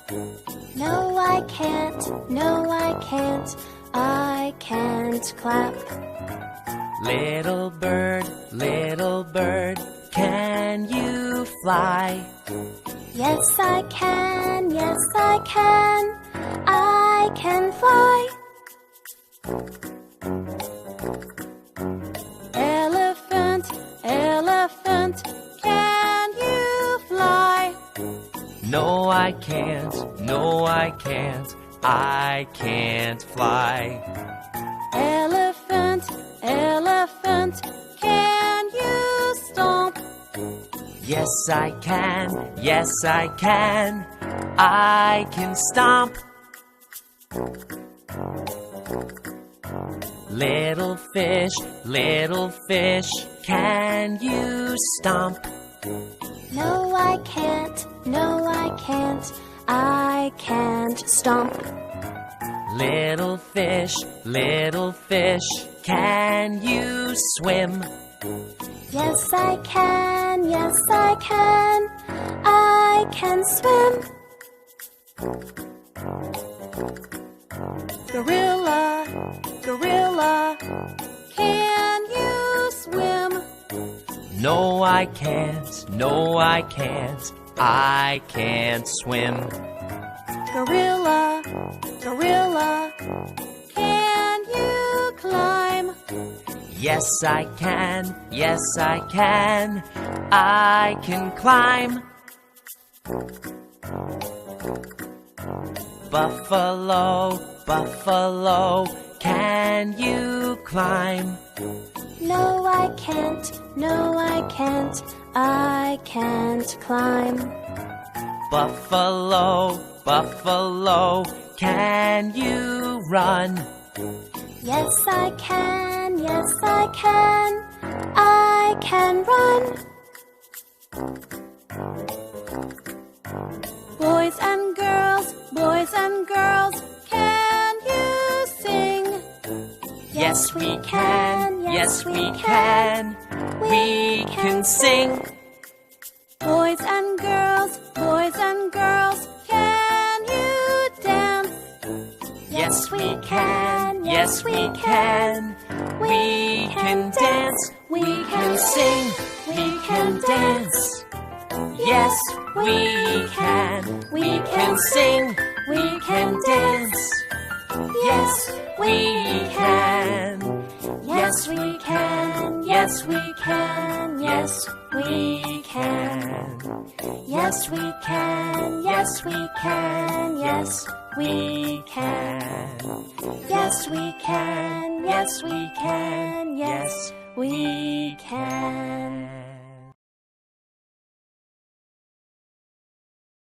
No, I can't, no, I can't clap. Little bird, can you fly? Yes, I can, I can fly. Elephant, can you fly? No, I can't, I can't fly. Elephant, can you stomp? Yes, I can, I can stomp. Little fish, can you stomp? No, I can't, I can't stomp. Little fish, can you swim? Yes, I can, I can swim. Gorilla, can you swim? No, I can't, I can't swim. Gorilla, can you climb? Yes, I can, I can climb. Buffalo, can you climb? No, I can't, I can't climb. Buffalo, can you run? Yes, I can, I can run. Boys and girls, can you sing? Yes, we can, we can sing. Boys and girls, can you dance? Yes, we can, we can dance. We can sing, we can dance. Yes, we can sing, we can dance. Yes, we can. Yes, we can. Yes, we can. Yes, we can. Yes, we can. Yes, we can. Yes, we can. Yes, we can. Yes, we can. Yes, we can.